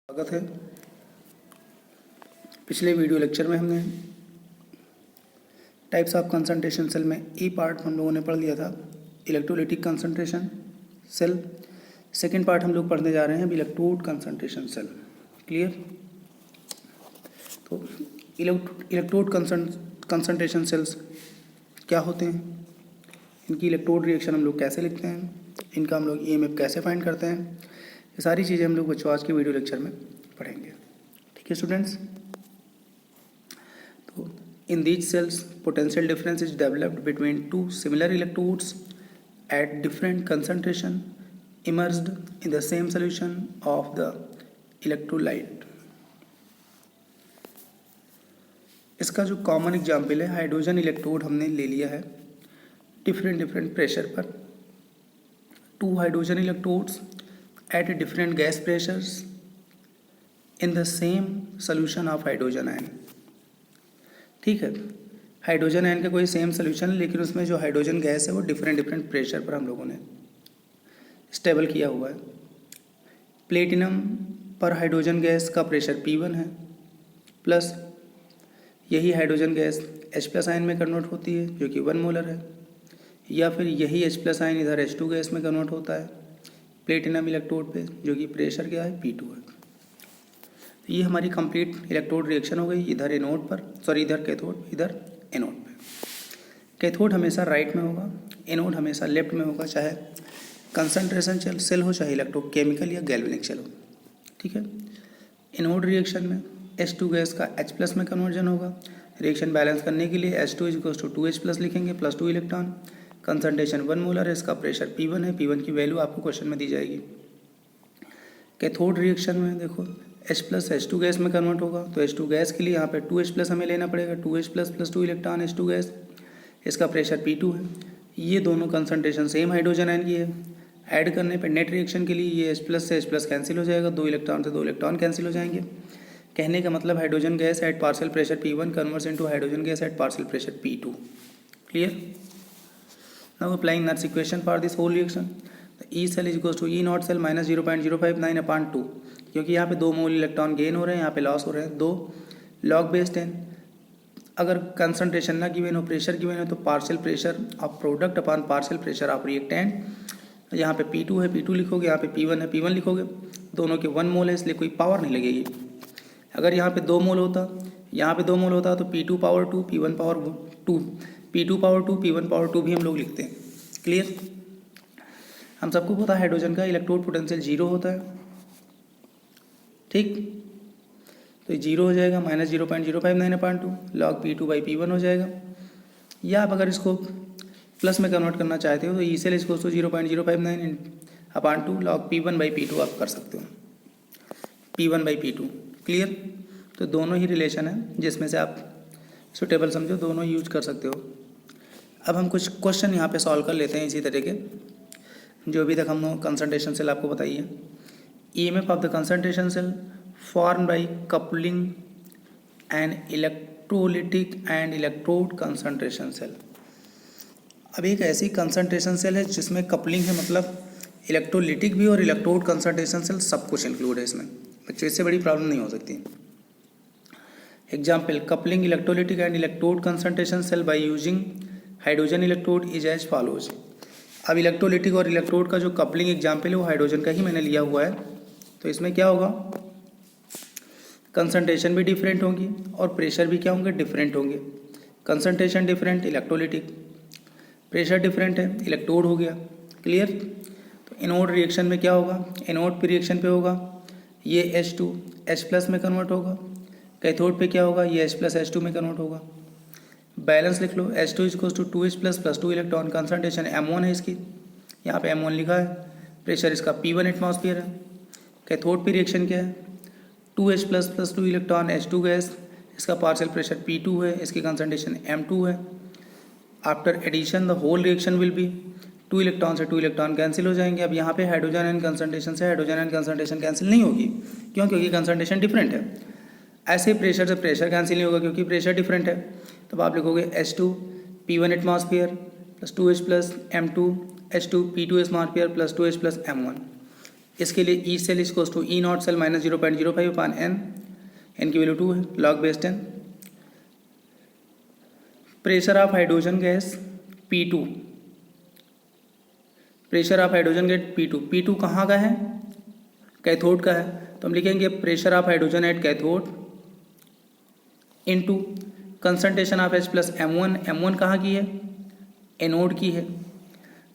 स्वागत है। पिछले वीडियो लेक्चर में हमने टाइप्स ऑफ कंसंट्रेशन सेल में ई पार्ट हम लोगों ने पढ़ लिया था, electrolytic concentration cell. Second part हम लोग पढ़ने जा रहे हैं इलेक्ट्रोड कंसंट्रेशन सेल। क्लियर? तो इलेक्ट्रोड कंसंट्रेशन सेल्स क्या होते हैं, इनकी इलेक्ट्रोड रिएक्शन हम लोग कैसे लिखते हैं, इनका हम लोग ईएमएफ कैसे फाइंड करते हैं, ये सारी चीज़ें हम लोग बच्चों आज के वीडियो लेक्चर में पढ़ेंगे। ठीक है स्टूडेंट्स? तो in these cells potential difference is developed between two similar electrodes at different concentration emerged in the same solution of the electrolyte. इसका जो कॉमन एग्जाम्पल है, हाइड्रोजन इलेक्ट्रोड हमने ले लिया है डिफरेंट प्रेशर पर। Two hydrogen electrodes at different gas pressures in the same solution of hydrogen ion। ठीक है, हाइड्रोजन आयन का कोई सेम सोल्यूशन है, लेकिन उसमें जो हाइड्रोजन गैस है वो डिफरेंट प्रेशर पर हम लोगों ने स्टेबल किया हुआ है। प्लेटिनम पर हाइड्रोजन गैस का प्रेशर P1 है, प्लस यही हाइड्रोजन गैस H+ आयन में कन्वर्ट होती है जो कि 1 मोलर है, या फिर यही H+ आयन इधर H2 गैस में कन्वर्ट होता है प्लेटिनम इलेक्ट्रोड पे, जो कि प्रेशर क्या है P2 है। तो ये हमारी कंप्लीट इलेक्ट्रोड रिएक्शन हो गई, इधर एनोड पर, सॉरी इधर कैथोड, इधर एनोड पे। कैथोड हमेशा राइट में होगा, एनोड हमेशा लेफ्ट में होगा, चाहे कंसंट्रेशन सेल हो, चाहे इलेक्ट्रोकेमिकल या गैल्वेनिक सेल हो। ठीक है, एनोड रिएक्शन में H2 गैस का H+ में कन्वर्जन होगा। रिएक्शन बैलेंस करने के लिए H2 = 2H+ लिखेंगे, प्लस 2 इलेक्ट्रॉन। कंसंट्रेशन 1 मोलर है, इसका प्रेशर P1 है, P1 की वैल्यू आपको क्वेश्चन में दी जाएगी। कैथोड रिएक्शन में देखो H+ H2 गैस में कन्वर्ट होगा, तो H2 गैस के लिए यहाँ पे 2H+ हमें लेना पड़ेगा, 2H+ plus 2 electron H2 gas, इसका प्रेशर P2 है। ये दोनों कंसंट्रेशन सेम हाइड्रोजन आयन की है। ऐड करने पे नेट रिएक्शन के लिए ये H+ से H+ कैंसिल हो जाएगा, 2 इलेक्ट्रॉन से 2 इलेक्ट्रॉन कैंसिल हो जाएंगे। कहने का मतलब hydrogen gas eight partial pressure P1 converts into hydrogen gas eight partial pressure P2। Clear? Now applying Nernst equation for this whole reaction, the E cell is equals to E naught cell minus 0.059/2, क्योंकि यहाँ पे 2 मोल electron gain हो रहे हैं, यहाँ पे loss हो रहे हैं 2 log base 10। अगर कंसंट्रेशन ना गिवन हो, प्रेशर गिवन हो, तो partial pressure of product upon partial pressure of reactant. यहाँ पे P2 है, P2 लिखोगे, यहाँ पे P1 है, P1 लिखोगे। दोनों के 1 मोल है, इसलिए कोई पावर नहीं लगेगी। अगर यहाँ पे 2 मोल होता, यहाँ पे 2 मोल होता, तो P2 power 2, P1 power 2, P2 power 2, P1 power 2 भी हम लोग लिखते हैं। क्लियर? हम सबको पता है हाइड्रोजन का इलेक्ट्रोड पोटेंशियल 0 होता है। ठीक, तो ये 0 हो जाएगा, माइनस 0.059/2 log P2/P1 हो जाएगा। या आप अगर इसको प्लस में कन्वर्ट करना चाहते हो तो ई सेल इसको 0.059/2 log P1/P2 आप कर सकते हो, P1/P2। क्लियर? तो दोनों ही रिलेशन है, जिसमें से आप सुटेबल समझो, दोनों यूज कर सकते हो। अब हम कुछ क्वेश्चन यहाँ पे सॉल्व कर लेते हैं इसी तरह के, जो अभी तक हम कंसंट्रेशन सेल आपको बताइए। EMF of the concentration cell form by coupling and electrolytic and electrode concentration cell. अब एक ऐसी कंसंट्रेशन सेल है जिसमें कपलिंग है, मतलब इलेक्ट्रोलिटिक भी और इलेक्ट्रोड कंसंट्रेशन सेल सब कुछ इंक्लूड है इसमें। बच्चों इससे बड़ी प्रॉब्लम नहीं हो सकती। Example, coupling electrolytic and electrode concentration cell by using hydrogen electrode is as follows. अब इलेक्ट्रोलिटिक और इलेक्ट्रोड का जो कपलिंग एग्जाम्पल है वो हाइड्रोजन का ही मैंने लिया हुआ है। तो इसमें क्या होगा, कंसंट्रेशन भी डिफरेंट होंगी और प्रेशर भी क्या होंगे, डिफरेंट होंगे। Concentration different electrolytic, pressure different है इलेक्ट्रोड हो गया। क्लियर? तो एनोड रिएक्शन में क्या होगा, एनोड पे रिएक्शन पे होगा ये H2 H+ में कन्वर्ट होगा। कैथोड पे क्या होगा, ये H+ H2 में कन्वर्ट होगा। बैलेंस लिख लो, H2 = 2H+ plus 2 electron. Concentration M1 है इसकी, यहाँ पे M1 लिखा है। प्रेशर इसका P1 एटमॉस्फेयर है। कैथोड पे रिएक्शन क्या है, 2H+ plus 2 electron H2 gas, इसका पार्शियल प्रेशर P2 है, इसकी कंसंट्रेशन M2 है। After addition the whole reaction will be 2 electron से 2 इलेक्ट्रॉन कैंसिल हो जाएंगे। अब यहाँ पे हाइड्रोजन एंड कंसंट्रेशन से हाइड्रोजन एंड कंसंट्रेशन कैंसिल नहीं होगी, क्यों? क्योंकि कंसंट्रेशन डिफरेंट है। ऐसे प्रेशर से प्रेशर कैंसिल नहीं होगा क्योंकि प्रेशर डिफरेंट है। तब आप लिखोगे H2 P1 atmosphere plus 2H+ M2 H2 P2 atmosphere plus 2H+ M1। इसके लिए E cell equals to E not cell minus 0.05 upon n, n की वैल्यू 2 है, log base 10। Pressure of hydrogen gas P2, pressure of hydrogen gas P2, P2 कहाँ का है? Cathode का है, तो हम लिखेंगे pressure of hydrogen at cathode into concentration of H plus M1, M1 कहाँ की है? एनोड की है,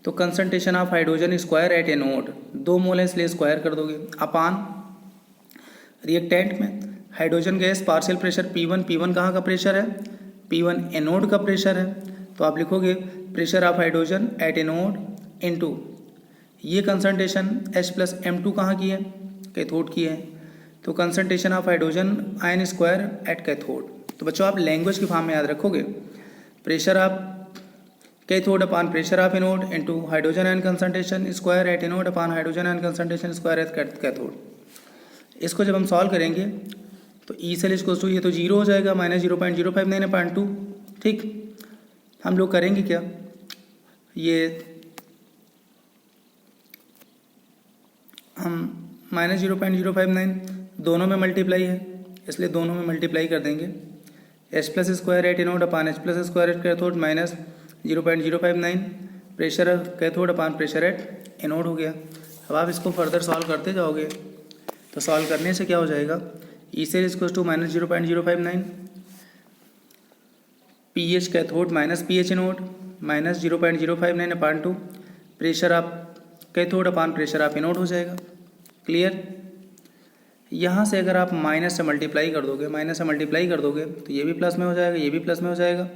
तो concentration of hydrogen square at anode, 2 मोल है इसलिए स्क्वायर कर दोगे, अपान रिएक्टेंट में hydrogen gas partial pressure P1, P1 कहाँ का प्रेशर है? P1 एनोड का प्रेशर है, तो आप लिखोगे pressure of hydrogen at anode into ये कंसंट्रेशन H प्लस M2 कहाँ की है? कैथोड की है, तो concentration of hydrogen ion square at cathode. तो बच्चों आप लैंग्वेज की फॉर्म में याद रखोगे, pressure of cathode upon pressure of anode into hydrogen ion concentration square eight anode upon hydrogen ion concentration square at cathode. इसको जब हम सॉल्व करेंगे तो ई सेल इक्वल्स टू ये तो 0 हो जाएगा, माइनस 0.059 अपान 2। ठीक, हम लोग करेंगे क्या, ये हम माइनस 0.059 दोनों में मल्टीप्लाई है इसलिए दोनों में मल्टीप्लाई कर देंगे, H plus square eight anode upon H plus square at cathode minus 0.059 pressure cathode upon pressure at anode हो गया। अब आप इसको फर्दर सॉल्व करते जाओगे तो सॉल्व करने से क्या हो जाएगा, E cell equals to minus 0.059 P H cathode minus P H anode minus 0.059 upon 2 pressure of cathode upon pressure of anode हो जाएगा। क्लियर, यहाँ से अगर आप माइनस से मल्टीप्लाई कर दोगे, माइनस से मल्टीप्लाई कर दोगे तो ये भी प्लस में हो जाएगा, ये भी प्लस में हो जाएगा,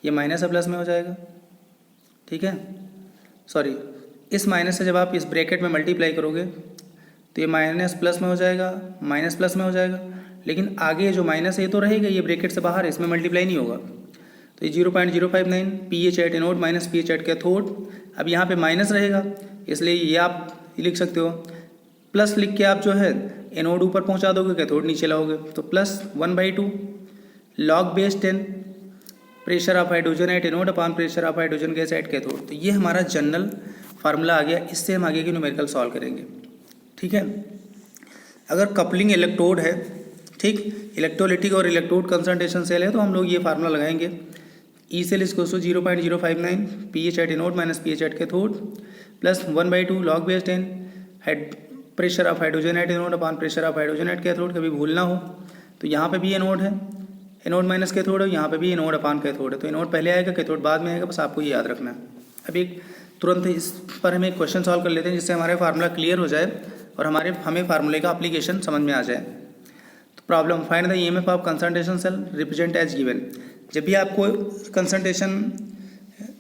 ये माइनस से प्लस में हो जाएगा। ठीक है, सॉरी, इस माइनस से जब आप इस ब्रैकेट में मल्टीप्लाई करोगे तो ये माइनस प्लस में हो जाएगा, माइनस प्लस में हो जाएगा, लेकिन आगे जो माइनस है ये तो रहेगा, ये ब्रैकेट से बाहर है, इसमें मल्टीप्लाई नहीं होगा। तो ये 0.059 P H at anode minus P H at cathode, अब यहाँ पे माइनस रहेगा इसलिए ये आप लिख सकते हो, प्लस लिख के आप जो है एनोड ऊपर पहुँचा दोगे, कैथोड नीचे लाओगे, तो plus 1/2 log base 10 pressure of hydrogen at anode upon pressure of hydrogen gas at cathode. तो ये हमारा जनरल फार्मूला आ गया, इससे हम आगे की न्यूमेरिकल सॉल्व करेंगे। ठीक है, अगर कपलिंग इलेक्ट्रोड है, ठीक, इलेक्ट्रोलिटिक और इलेक्ट्रोड कंसंट्रेशन सेल है, तो हम लोग ये फार्मूला लगाएंगे, E cell equals to 0.059 P H at anode minus P H at cathode plus 1/2 log base 10 pressure of hydrogen at anode upon pressure of hydrogen at cathode. कभी भूलना हो तो यहाँ पे भी एनोड है, एनोड माइनस कैथोड है, यहाँ पे भी एनोड अपान कैथोड है, तो एनोड पहले आएगा, कैथोड बाद में आएगा, बस आपको ये याद रखना है। अभी तुरंत इस पर हम एक क्वेश्चन सॉल्व कर लेते हैं जिससे हमारे फार्मूला क्लियर हो जाए और हमें फार्मूले का एप्लीकेशन समझ में आ जाए। तो problem, find the EMF of concentration cell represent as given. जब भी आपको कंसंट्रेशन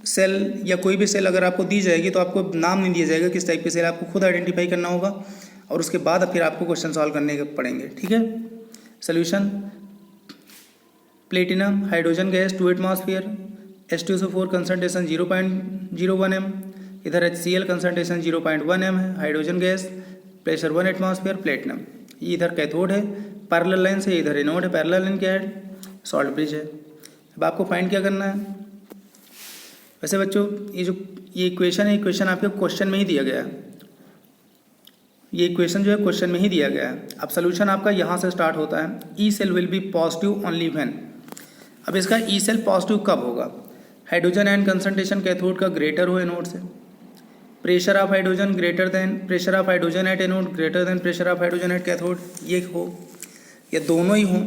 सेल या कोई भी सेल अगर आपको दी जाएगी तो आपको नाम नहीं दिया जाएगा किस टाइप की सेल, आपको खुद आइडेंटिफाई करना होगा और उसके बाद फिर आपको क्वेश्चन सॉल्व करने के पड़ेंगे। ठीक है, solution, platinum hydrogen gas 2 atmosphere H2SO4 concentration 0.01 m, इधर HCl कंसंट्रेशन 0.1 m है, hydrogen gas pressure 1 atmosphere platinum, ये इधर कैथोड है, पैरेलल लाइन से इधर एनोड है, पैरेलल लाइन क्या है, सॉल्ट ब्रिज है। अब आपको फाइंड क्या करना है, वैसे बच्चों ये इक्वेशन है, इक्वेशन आपके क्वेश्चन में ही दिया गया है, ये इक्वेशन जो है क्वेश्चन में ही दिया गया है। अब सोल्यूशन आपका यहाँ से स्टार्ट होता है, E cell will be positive only when. अब इसका ई सेल पॉजिटिव कब होगा, हाइड्रोजन आयन कंसंट्रेशन कैथोड का ग्रेटर हो एनोड से, pressure of hydrogen greater than pressure of hydrogen at anode greater than pressure of hydrogen at cathode, ये हो या दोनों ही हों।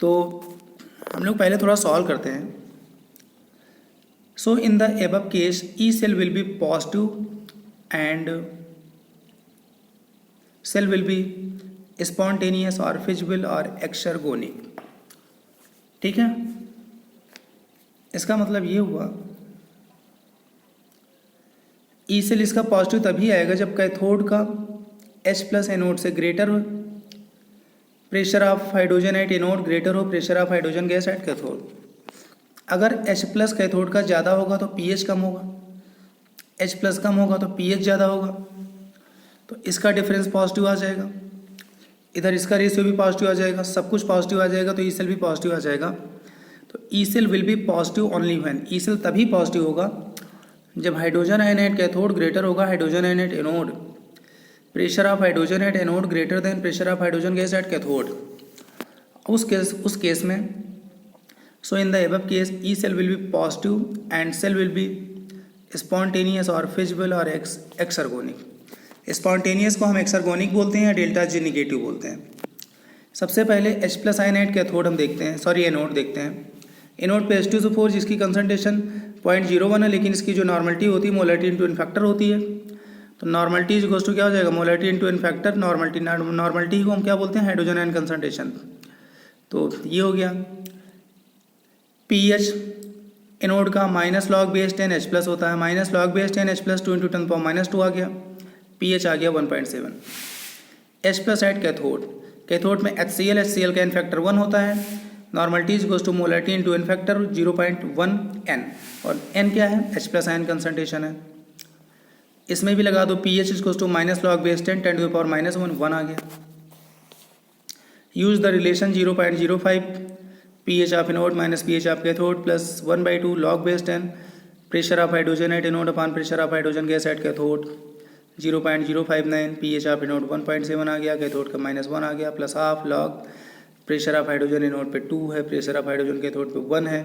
तो हम लोग पहले थोड़ा सॉल्व करते हैं। So in the above case E cell will be positive and cell will be spontaneous और फिजिबल और एक्सर्गोनिक। ठीक है, इसका मतलब ये हुआ ई सेल इसका पॉजिटिव तभी आएगा जब कैथोड का H प्लस एनोड से ग्रेटर हो, pressure of hydrogen at anode greater हो pressure of hydrogen gas at cathode. अगर H प्लस कैथोड का ज़्यादा होगा तो pH कम होगा, H प्लस कम होगा तो pH ज़्यादा होगा, तो इसका डिफरेंस पॉजिटिव आ जाएगा, इधर इसका रेशियो भी पॉजिटिव आ जाएगा, सब कुछ पॉजिटिव आ जाएगा, तो ई सेल भी पॉजिटिव आ जाएगा। तो E cell will be positive only when, E cell तभी पॉजिटिव होगा जब hydrogen ion at cathode greater होगा hydrogen ion at anode pressure of hydrogen at anode greater than pressure of hydrogen gas at cathode. उस case में so in the above case E cell will be positive and cell will be spontaneous और feasible और exergonic. Spontaneous को हम एक्सर्गोनिक बोलते हैं या delta G negative बोलते हैं। सबसे पहले H प्लस आयनाइड कैथोड हम देखते हैं, सॉरी एनोड देखते हैं। एनोड पे H2SO4 जिसकी कंसनट्रेशन 0.01 है, लेकिन इसकी जो नॉर्मलिटी होती है मोलरिटी इंटू इन फैक्टर होती है। तो नॉर्मलिटी इज इक्वल्स टू क्या हो जाएगा, मोलरिटी इंटू इन फैक्टर नॉर्मलिटी को हम क्या बोलते हैं, हाइड्रोजन आयन कंसनट्रेशन। तो ये हो गया। पीएच एनोड का minus log base 10 H plus होता है, minus log base 10 H plus 2 into 10⁻² आ गया, पीएच आ गया 1.7। H plus at cathode, cathode में HCl का एन फैक्टर 1 होता है, normality is goes to molarity into n factor 0.1 n, और n क्या है, H प्लस आयन कंसनट्रेशन है। इसमें भी लगा दो pH is goes to minus log base 10 10⁻⁻1 आ गया। Use the relation 0.05 pH of anode minus pH of cathode plus 1/2 log base 10 pressure of hydrogen at anode upon pressure of hydrogen gas at cathode 0.059 pH of anode 1.7 आ गया, cathode का -1 आ गया, plus half log pressure of hydrogen anode पे 2 है, pressure of hydrogen cathode पे 1 है,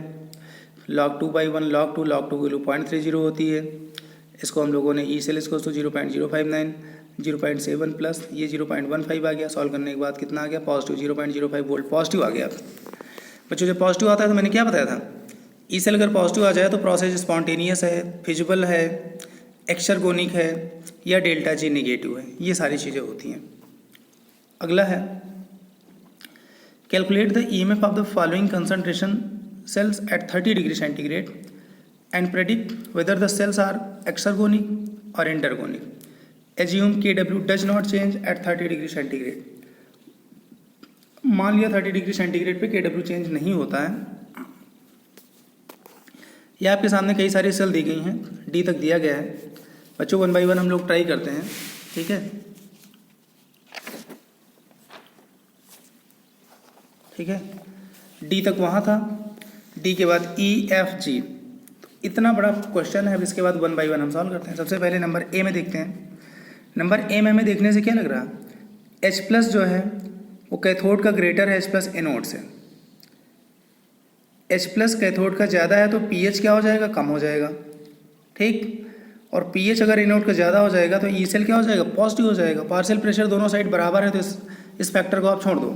log 2/1 log 2 की वैल्यू 0.30 होती है। इसको हम लोगों ने ई सेल इसको 0.059 0.7 प्लस ये 0.15 आ गया। सॉल्व करने के बाद कितना आ गया, पॉजिटिव 0.05 वोल्ट पॉजिटिव आ गया। बच्चों जब पॉजिटिव आता है तो मैंने क्या बताया था, ई सेल अगर पॉजिटिव आ जाए तो प्रोसेस स्पॉन्टेनियस है, फिजिबल है, एक्सर्गोनिक है या डेल्टा जी निगेटिव है, ये सारी चीज़ें होती हैं। अगला है calculate the EMF of the following concentration cells at 30 degree centigrade and predict whether the cells are exergonic और endergonic. Assume KW does not change at 30 degree centigrade. मान लिया 30 डिग्री सेंटीग्रेड पे KW चेंज नहीं होता है। यह आपके सामने कई सारी सेल दी गई हैं, D तक दिया गया है। बच्चों 1 बाई 1 हम लोग ट्राई करते हैं, ठीक है, ठीक है। D तक वहाँ था, D के बाद E F G, इतना बड़ा क्वेश्चन है। अब इसके बाद 1 बाई 1 हम सॉल्व करते हैं। सबसे पहले नंबर ए में देखते हैं। नंबर ए में हमें देखने से क्या लग रहा है, H प्लस जो है वो कैथोड का ग्रेटर है H प्लस एनोड से। H प्लस कैथोड का ज़्यादा है तो पीएच क्या हो जाएगा, कम हो जाएगा, ठीक। और पीएच अगर एनोड का ज़्यादा हो जाएगा तो ई सेल क्या हो जाएगा, पॉजिटिव हो जाएगा। पार्शियल प्रेशर दोनों साइड बराबर है तो इस फैक्टर को आप छोड़ दो।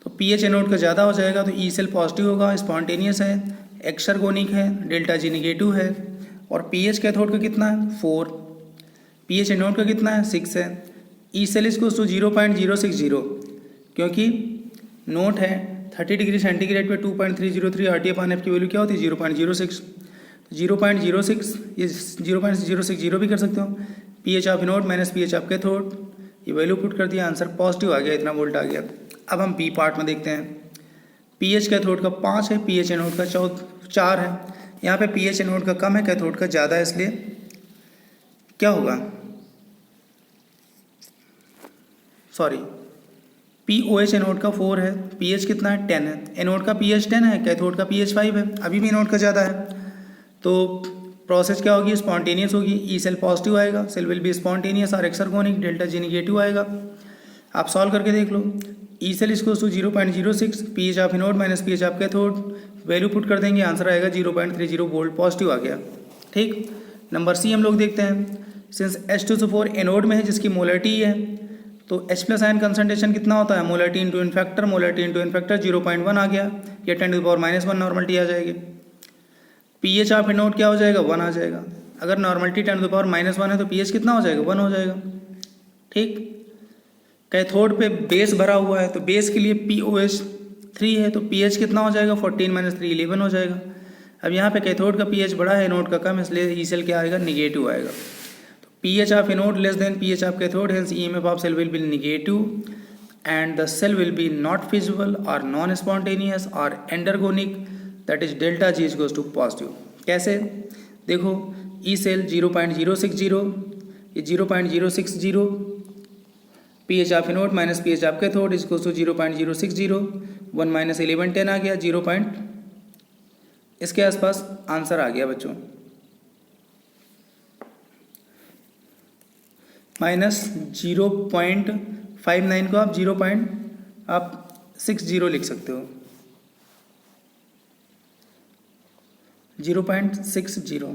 तो पीएच एनोड का ज़्यादा हो जाएगा तो ई सेल पॉजिटिव होगा, स्पॉन्टेनियस है, एक्सर्गोनिक है, डेल्टा जी निगेटिव है। और पीएच कैथोड का कितना है, 4, पीएच एनोड का कितना है, 6 है। ई सेल इसको 0.060, क्योंकि नोट है 30 डिग्री सेंटीग्रेड पे 2.303 RT/F की वैल्यू क्या होती है, 0.06। 0.06 ये 0.060 भी कर सकते हो। PH of anode minus pH of cathode, ये वैल्यू पुट कर दिया, आंसर पॉजिटिव आ गया, इतना वोल्ट आ गया। अब हम बी पार्ट में देखते हैं। पीएच कैथोड का 5 है, पीएच एनोड का 4 है। यहाँ पे पीएच एनोड का कम है, कैथोड का ज़्यादा है, इसलिए क्या होगा, सॉरी, POH एनोड का 4 है, पीएच कितना है, 10 है। एनोड का पीएच 10 है, कैथोड का पीएच 5 है, अभी भी एनोड का ज़्यादा है। तो प्रोसेस क्या होगी, स्पॉन्टेनियस होगी। ई सेल पॉजिटिव आएगा, सेल विल बी स्पॉन्टेनियस और एक्सर्गोनिक, डेल्टा जी निगेटिव आएगा। आप सॉल्व करके देख लो। ई सेल इसको 0.06 pH of anode minus pH of cathode, value put कर देंगे, आंसर आएगा 0.30 वोल्ट पॉजिटिव आ गया, ठीक। नंबर सी हम लोग देखते हैं। सिंस H2SO4 एनोड में है जिसकी मोलरिटी है, तो H प्लस आयन कंसनट्रेशन कितना होता है, मोलरिटी इंटू इन फैक्टर, मोलरिटी इंटू इन फैक्टर 0.1 आ गया, या 10⁻⁻1 नॉर्मलिटी आ जाएगी। पीएच ऑफ एनोड क्या हो जाएगा, 1 आ जाएगा। अगर नॉर्मलिटी 10⁻⁻1 है तो पीएच कितना हो जाएगा, 1 हो जाएगा, ठीक। कैथोड पे बेस भरा हुआ है तो बेस के लिए POH 3 है तो पीएच कितना हो जाएगा, 14 - 3 11 हो जाएगा। अब यहाँ पे कैथोड का पीएच बड़ा है, एनोड का कम, इसलिए ई सेल क्या आएगा, निगेटिव आएगा। तो pH of anode less than pH of cathode, hence EMF of cell will be negative and the cell will be not feasible और नॉन स्पॉन्टेनियस और endergonic, that is delta G is goes to positive. कैसे, देखो E cell 0.060, ये 0.060, pH of anode minus pH of cathode is goes to 0.060, 1 - 11 10 आ गया, 0. इसके आसपास answer आ गया बच्चों। माइनस 0.59 को आप 0.60 लिख सकते हो, 0.60।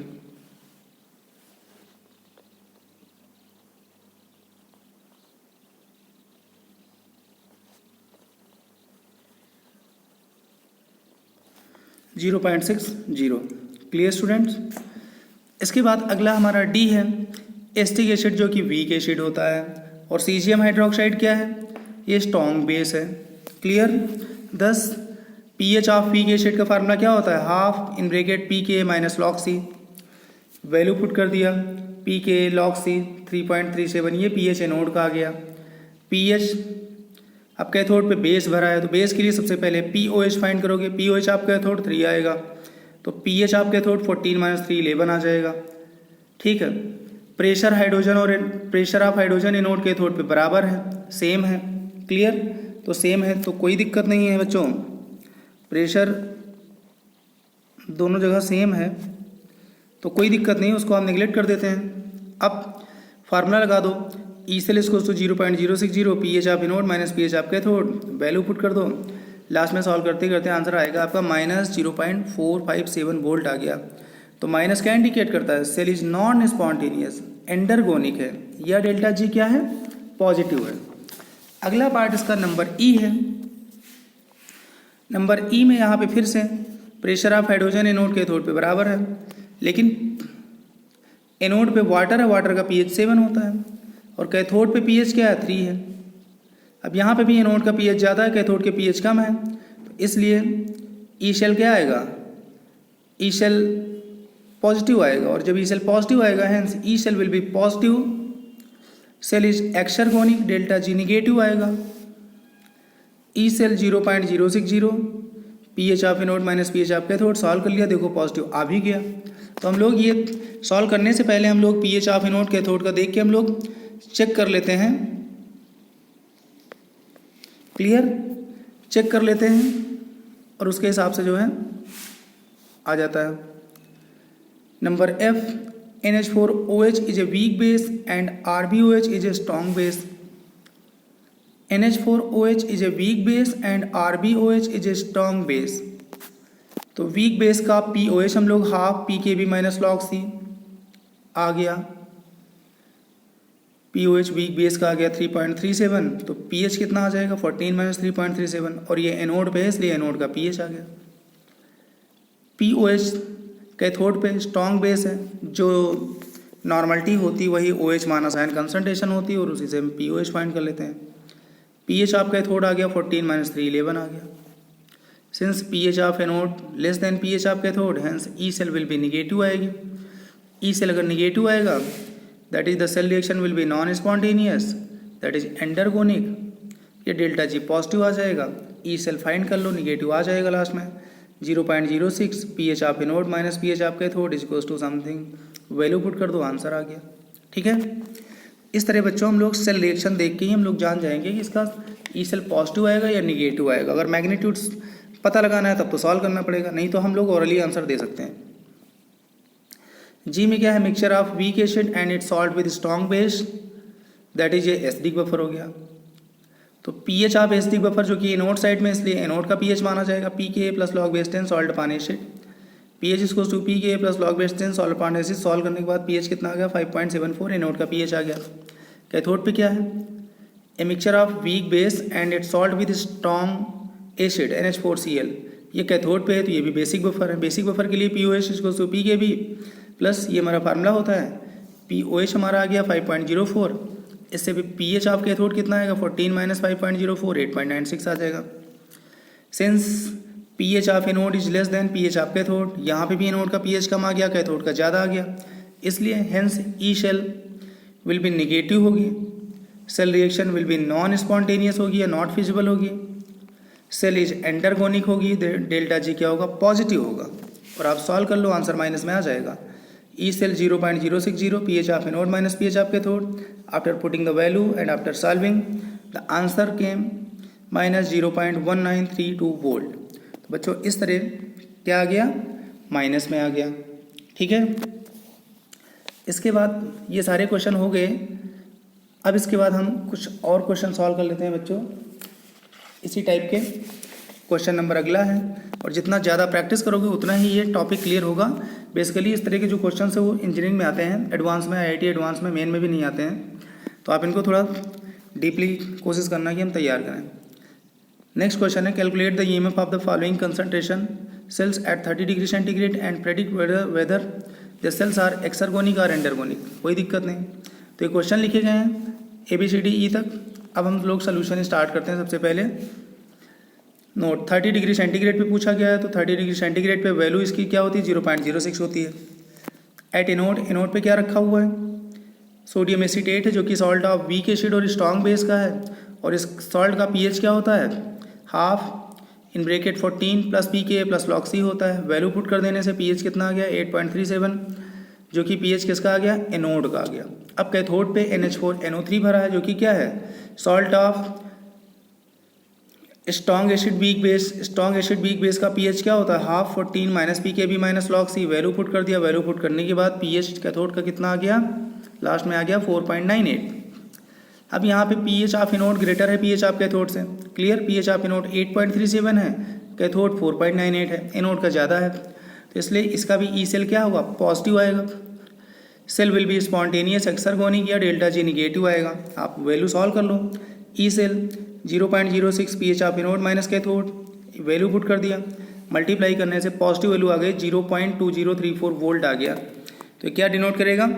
Clear students. इसके बाद अगला हमारा डी है एस्टिक एसिड, जो कि वीक एसिड होता है, और सीजियम हाइड्रोक्साइड क्या है, ये स्ट्रॉन्ग बेस है। क्लियर। दस पीएच ऑफ वीक एसिड का फार्मूला क्या होता है, हाफ इन ब्रैकेट पी के माइनस लॉग सी। वैल्यू पुट कर दिया, पी के लॉग सी 3.37, ये पीएच एनोड का आ गया। पीएच अब कैथोड पे बेस भरा है, तो बेस के लिए सबसे पहले पीओएच फाइंड करोगे। पीओएच आप कैथोड 3 आएगा, तो पीएच आप कैथोड 14 - 3 11 आ जाएगा। ठीक है। प्रेशर हाइड्रोजन और pressure of hydrogen anode cathode पे बराबर है, सेम है। क्लियर। तो सेम है तो कोई दिक्कत नहीं है बच्चों, प्रेशर दोनों जगह सेम है तो कोई दिक्कत नहीं, उसको हम नेगलेक्ट कर देते हैं। अब फार्मूला लगा दो, ई सेल इसको 0.060, P H of anode minus P H of cathode, value put कर दो। लास्ट में सॉल्व करते करते आंसर आएगा आपका -0.457 वोल्ट आ गया। तो माइनस क्या इंडिकेट करता है, cell is non spontaneous, endergonic है, या डेल्टा जी क्या है, पॉजिटिव है। अगला पार्ट इसका नंबर ई है। नंबर ई में यहाँ पे फिर से pressure of hydrogen anode cathode पे बराबर है, लेकिन एनोड पे वाटर है, वाटर का पीएच 7 होता है, और कैथोड पे पीएच क्या है, 3 है। अब यहाँ पे भी एनोड का पीएच ज़्यादा है, कैथोड के पीएच कम है, तो इसलिए ई शेल क्या आएगा, ई शेल पॉजिटिव आएगा। और जब ई शेल पॉजिटिव आएगा, hence E cell will be positive, cell is exergonic, delta G negative आएगा। E cell 0.060, P H of anode minus P H of cathode, solve कर लिया, देखो पॉजिटिव आ भी गया। तो हम लोग ये सॉल्व करने से पहले हम लोग P H of anode cathode का देख के हम लोग चेक कर लेते हैं। क्लियर, चेक कर लेते हैं और उसके हिसाब से जो है आ जाता है। Number F, NH4OH is a weak base and RbOH is a strong base. NH4OH is a weak base and RbOH is a strong base. तो वीक बेस का POH हम लोग half PKB minus log C आ गया। POH week base का आ गया 3.37, तो pH कितना आ जाएगा 14 - 3.37, और ये एनोड पे है इसलिए एनोड का pH आ गया। POH कैथोड पे स्ट्रॉन्ग बेस है, जो नॉर्मलिटी होती वही OH माइनस आयन कंसंट्रेशन होती है, और उसी से हम POH फाइंड कर लेते हैं। pH आप कैथोड आ गया 14 - 3 11 आ गया। Since pH of anode less than pH of cathode, hence E cell will be negative आएगी। ई सेल अगर निगेटिव आएगा, that is the cell reaction will be non spontaneous, that is endergonic, ये delta G positive आ जाएगा। E cell find कर लो, negative आ जाएगा last में 0.06, pH of anode minus pH of cathode is equals to something, value put कर दो, answer आ गया। ठीक है। इस तरह बच्चों हम लोग सेल रिएक्शन देख के ही हम लोग जान जाएंगे कि इसका ई सेल पॉजिटिव आएगा या निगेटिव आएगा। अगर मैग्नीट्यूड्स पता लगाना है तब तो सॉल्व करना पड़ेगा, नहीं तो हम लोग ओरली आंसर दे सकते हैं। जी में क्या है, mixture of weak acid and its salt with strong base, that is ये एसिडिक बफर हो गया। तो पीएच ऑफ एसिडिक बफर जो कि एनोड साइड में, इसलिए एनोड का पीएच माना जाएगा, pK plus log base 10 salt upon acid, pH equals to pK plus log base 10 salt upon acid. Solve करने के बाद पीएच कितना आ गया 5.74, एनोड का पीएच आ गया। कैथोड पे क्या है, a mixture of weak base and its salt with strong acid NH4Cl, ये कैथोड पे है तो ये भी बेसिक बफर है। बेसिक बफर के लिए POH equals to PKB plus ये हमारा फार्मूला होता है, POH हमारा आ गया 5.04, इससे भी pH ऑफ कैथोड कितना आएगा 14 - 5.04, 8.96 आ जाएगा। Since pH of anode is less than pH of cathode, यहाँ पे भी एनोड का pH कम आ गया, कैथोड का ज़्यादा आ गया, इसलिए hence E cell will be negative होगी, cell reaction will be non spontaneous होगी या नॉट फिजिबल होगी, सेल इज एंडरगोनिक होगी, डेल्टा जी क्या होगा, पॉजिटिव होगा। और आप सॉल्व कर लो, आंसर माइनस में आ जाएगा। E cell 0.060, pH of anode minus pH of cathode, after putting the value and after solving the answer came -0.1932 volt. तो बच्चों इस तरह क्या आ गया, माइनस में आ गया। ठीक है। इसके बाद ये सारे क्वेश्चन हो गए अब इसके बाद हम कुछ और क्वेश्चन सॉल्व कर लेते हैं बच्चों। इसी टाइप के क्वेश्चन नंबर अगला है, और जितना ज़्यादा प्रैक्टिस करोगे उतना ही ये टॉपिक क्लियर होगा। बेसिकली इस तरह के जो क्वेश्चन है वो इंजीनियरिंग में आते हैं, एडवांस में, IIT एडवांस में, मेन में भी नहीं आते हैं। तो आप इनको थोड़ा डीपली कोशिश करना कि हम तैयार करें। नेक्स्ट क्वेश्चन है, calculate the EMF of the following concentration cells at 30 degree centigrade and predict whether the cells are exergonic और एंडरगोनिक। कोई दिक्कत नहीं। तो ये क्वेश्चन लिखे गए हैं ABCDE तक। अब हम लोग सोल्यूशन स्टार्ट करते हैं। सबसे पहले नोट 30 डिग्री सेंटीग्रेड पे पूछा गया है, तो 30 डिग्री सेंटीग्रेड पे वैल्यू इसकी क्या होती है, 0.06 होती है। एट एनोड पे क्या रखा हुआ है, सोडियम एसीटेट है जो कि सॉल्ट ऑफ वीक एसिड और स्ट्रॉन्ग बेस का है, और इस सॉल्ट का pH क्या होता है, half in bracket 14 plus pK plus log C होता है। वैल्यू पुट कर देने से pH कितना आ गया, 8.37, जो कि pH किसका आ गया, एनोड का आ गया। अब कैथोड पे NH4NO3 भरा है, जो कि क्या है, salt of strong acid weak base. Strong acid weak base का pH क्या होता है, half 14 minus pKb minus log C। Value put कर दिया। वैल्यू पुट करने के बाद pH कैथोड का कितना आ गया, लास्ट में आ गया 4.98। अब यहाँ पे pH ऑफ एनोड ग्रेटर है pH ऑफ कैथोड से। क्लियर, pH ऑफ एनोड 8.37 है, कैथोड 4.98 है, एनोड का ज़्यादा है, तो इसलिए इसका भी ई सेल क्या होगा, पॉजिटिव आएगा। Cell will be spontaneous exergonic या डेल्टा G निगेटिव आएगा। आप वैल्यू सॉल्व कर लो। E cell 0.06 pH of anode minus cathode, value put कर दिया। मल्टीप्लाई करने से पॉजिटिव वैल्यू आ गई 0.2034 वोल्ट आ गया। तो क्या डिनोट करेगा,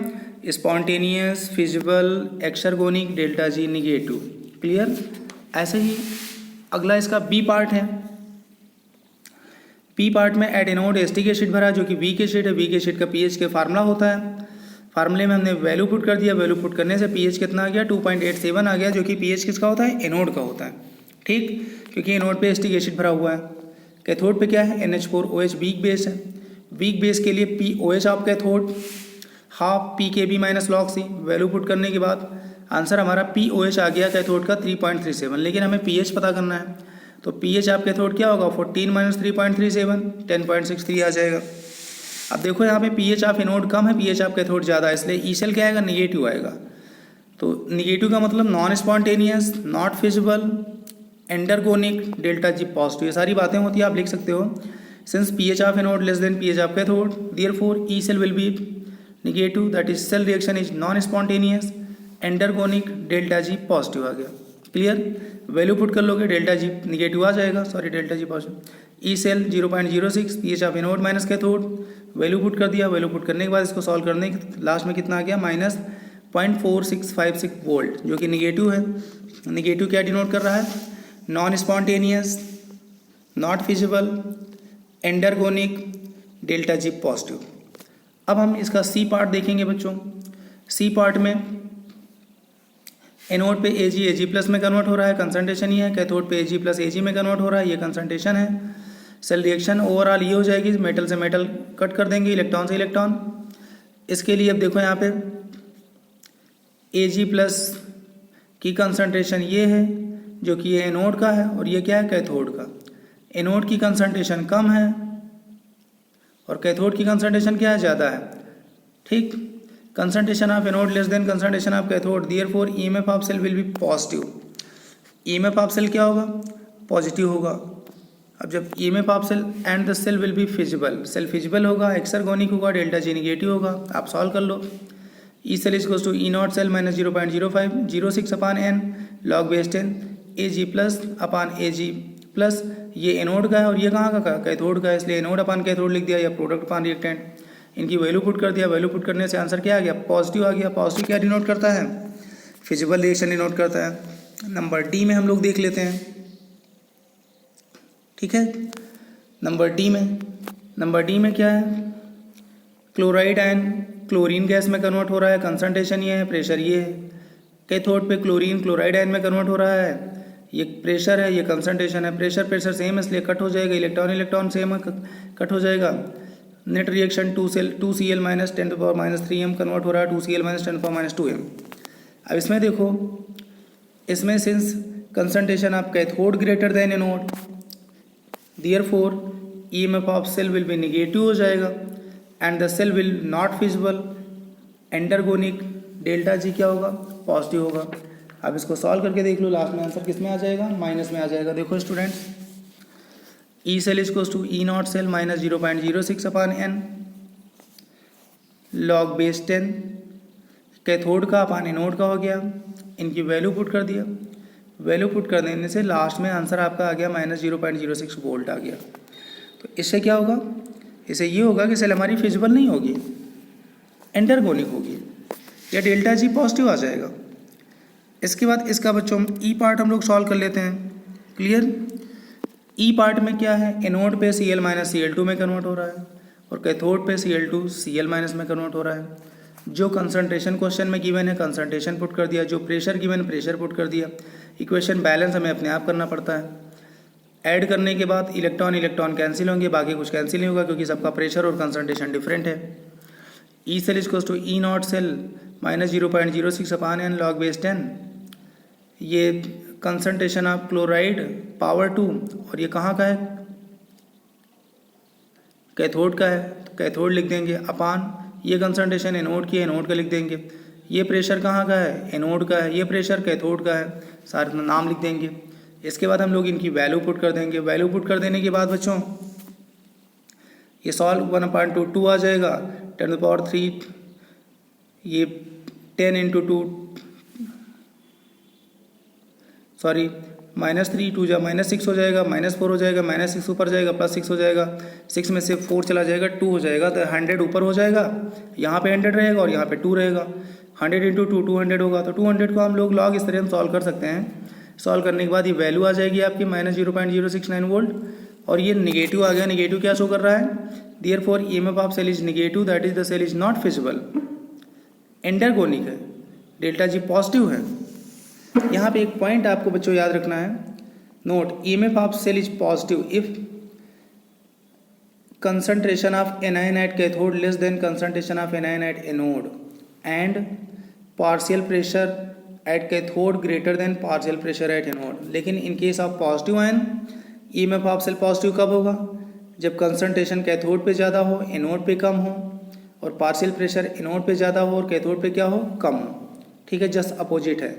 spontaneous feasible exergonic delta G negative. Clear. ऐसे ही अगला इसका बी पार्ट है। पी पार्ट में एट एनोड एसिटिक एसिड भरा जो कि वीक एसिड है। वीक एसिड का pH के फार्मूला होता है। फार्मूले में हमने वैल्यू पुट कर दिया। वैल्यू पुट करने से pH कितना आ गया, 2.87 आ गया, जो कि pH किसका होता है, एनोड का होता है। ठीक, क्योंकि एनोड पे एसिटिक एसिड भरा हुआ है। कैथोड पे क्या है, NH4OH वीक बेस है। वीक बेस के लिए POH of cathode half pKb minus log C। Value put करने के बाद आंसर हमारा POH आ गया कैथोड का 3.37, लेकिन हमें pH पता करना है। तो pH आप कैथोड क्या होगा, 14 माइनस 3.37, 10.63 आ जाएगा। अब देखो यहाँ पे pH ऑफ एनोड कम है, pH ऑफ कैथोड ज़्यादा है, इसलिए ई सेल क्या आएगा, निगेटिव आएगा। तो निगेटिव का मतलब non spontaneous, not feasible, endergonic, delta G positive, ये सारी बातें होती है, आप लिख सकते हो। Since pH of anode less than pH of cathode, therefore E cell will be negative, that is cell reaction is non spontaneous, endergonic, delta G positive आ गया। क्लियर। वैल्यू पुट कर लोगे, डेल्टा G निगेटिव आ जाएगा, sorry delta G positive. E cell 0.06 pH of anode minus cathode, value put कर दिया। Value put करने के बाद इसको सॉल्व करने के लास्ट में कितना आ गया, माइनस 0.4656 वोल्ट, जो कि निगेटिव है। निगेटिव क्या डिनोट कर रहा है, non spontaneous, not feasible, endergonic, delta G positive. अब हम इसका सी पार्ट देखेंगे बच्चों। सी पार्ट में एनोड पे Ag प्लस में कन्वर्ट हो रहा है, कंसंट्रेशन ये है। कैथोड पे Ag प्लस Ag में कन्वर्ट हो रहा है, ये कंसंट्रेशन है। सेल रिएक्शन ओवरऑल ये हो जाएगी, मेटल से मेटल कट कर देंगे, इलेक्ट्रॉन से इलेक्ट्रॉन। इसके लिए अब देखो यहाँ पे Ag प्लस की कंसंट्रेशन ये है, जो कि ये एनोड का है, और ये क्या है, कैथोड का। एनोड की कंसंट्रेशन कम है और कैथोड की कंसंट्रेशन क्या है, ज़्यादा है। ठीक, concentration of anode less than concentration of cathode, therefore EMF of cell will be positive. EMF of cell क्या होगा, पॉजिटिव होगा। अब जब EMF of cell and the cell will be feasible, cell feasible होगा, एक्सर्गोनिक होगा, delta G negative होगा। आप solve कर लो। E cell is to E not cell minus 0.0506 upon n log base 10 Ag plus upon Ag plus, ये anode का है और ये कहाँ का, कैथोड का है, इसलिए एनोड अपान कैथोड लिख दिया, या प्रोडक्ट अपान रिएक्टेंट। इनकी वैल्यू पुट कर दिया। वैल्यू पुट करने से आंसर क्या आ गया, पॉजिटिव आ गया। पॉजिटिव क्या डिनोट करता है, फिजिबल रिएक्शन डिनोट करता है। नंबर डी में हम लोग देख लेते हैं। ठीक है, नंबर डी में क्या है, क्लोराइड आयन क्लोरीन गैस में कन्वर्ट हो रहा है, कंसंट्रेशन ये है, प्रेशर ये है। कैथोड पे क्लोरीन क्लोराइड आयन में कन्वर्ट हो रहा है, ये प्रेशर है, ये कंसंट्रेशन है। प्रेशर सेम है, इसलिए कट हो जाएगा। इलेक्ट्रॉन सेम है, कट हो जाएगा। Net reaction 2Cl minus 10⁻³ convert हो रहा है 2Cl माइनस 10⁻²m। अब इसमें देखो, इसमें since concentration of cathode greater than anode, therefore EMF of cell will be negative हो जाएगा, and the cell will not feasible, endergonic, delta G क्या होगा, पॉजिटिव होगा। अब इसको सॉल्व करके देख लो, लास्ट में आंसर किस में आ जाएगा, माइनस में आ जाएगा। देखो students, E cell is to E not cell minus 0.06 upon n log base 10, cathode का अपान एनोड का हो गया। इनकी वैल्यू पुट कर दिया, वैल्यू पुट कर देने से लास्ट में आंसर आपका आ गया माइनस 0.06 वोल्ट आ गया। तो इससे क्या होगा, इससे ये होगा कि सेल हमारी फिजिबल नहीं होगी, एंटरगोनिक होगी, या डेल्टा जी पॉजिटिव आ जाएगा। इसके बाद इसका बच्चों ई पार्ट हम लोग सॉल्व कर लेते हैं। क्लियर, ई पार्ट में क्या है, एनोड पे Cl माइनस Cl2 में कन्वर्ट हो रहा है और कैथोड पे Cl2 Cl माइनस में कन्वर्ट हो रहा है। जो कंसंट्रेशन क्वेश्चन में गिवन है कंसंट्रेशन पुट कर दिया, जो प्रेशर गिवन प्रेशर पुट कर दिया। इक्वेशन बैलेंस हमें अपने आप करना पड़ता है। ऐड करने के बाद इलेक्ट्रॉन इलेक्ट्रॉन कैंसिल होंगे, बाकी कुछ कैंसिल नहीं होगा क्योंकि सबका प्रेशर और कंसंट्रेशन डिफरेंट है। E cell is to E not cell minus 0.06 upon n log base 10। ये कंसंट्रेशन ऑफ क्लोराइड पावर 2 और ये कहाँ का है, कैथोड का है, तो कैथोड लिख देंगे अपान ये कंसंट्रेशन एनोड की, एनोड का लिख देंगे। ये प्रेशर कहाँ का है, एनोड का है, ये प्रेशर कैथोड का है, सारे नाम लिख देंगे। इसके बाद हम लोग इनकी वैल्यू पुट कर देंगे। वैल्यू पुट कर देने के बाद बच्चों ये सॉल्व 1/2 आ जाएगा, 10⁻3, ये 10 × 2 सॉरी -3 2 जा -6 हो जाएगा, -4 हो जाएगा, -6 ऊपर जाएगा, +6 हो जाएगा, 6 में से 4 चला जाएगा, 2 हो जाएगा, तो 100 ऊपर हो जाएगा, यहाँ पे 100 रहेगा और यहाँ पे 2 रहेगा। 100 × 2 200 होगा, तो 200 को हम लोग लॉग इस तरह हम सॉल्व कर सकते हैं। सॉल्व करने के बाद ये वैल्यू आ जाएगी आपकी -0.069 वोल्ट और ये निगेटिव आ गया। निगेटिव क्या शो कर रहा है, therefore EMF of cell is negative, that is the cell is not feasible, endergonic है, डेल्टा जी पॉजिटिव है। यहाँ पे एक पॉइंट आपको बच्चों याद रखना है, note EMF of cell is positive if concentration of anion at cathode less than concentration of anion at anode and partial pressure at cathode greater than partial pressure at anode। लेकिन in case of positive ion EMF of cell positive कब होगा, जब concentration cathode पे ज़्यादा हो, anode पे कम हो, और पार्शियल प्रेशर एनोड पे ज़्यादा हो और कैथोड पे क्या हो, कम हो। ठीक है, जस्ट अपोजिट है,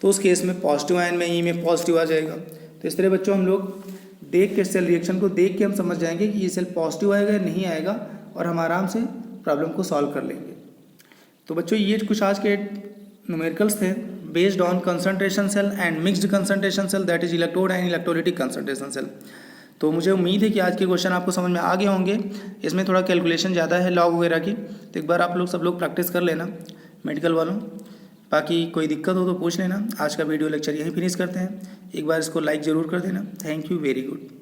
तो उस केस में पॉजिटिव आयन में EMF पॉजिटिव आ जाएगा। तो इस तरह बच्चों हम लोग देख के सेल रिएक्शन को देख के हम समझ जाएंगे कि ये सेल पॉजिटिव आएगा या नहीं आएगा, और हम आराम से प्रॉब्लम को सॉल्व कर लेंगे। तो बच्चों ये कुछ आज के न्यूमेरिकल्स थे based on concentration cell and mixed concentration cell, that is electrode and electrolytic concentration cell. तो मुझे उम्मीद है कि आज के क्वेश्चन आपको समझ में आ गए होंगे। इसमें थोड़ा कैलकुलेशन ज़्यादा है लॉग वगैरह की, तो एक बार आप लोग सब लोग प्रैक्टिस कर लेना मेडिकल वालों। बाकी कोई दिक्कत हो तो पूछ लेना। आज का वीडियो लेक्चर यहीं फिनिश करते हैं। एक बार इसको लाइक ज़रूर कर देना। Thank you, very good.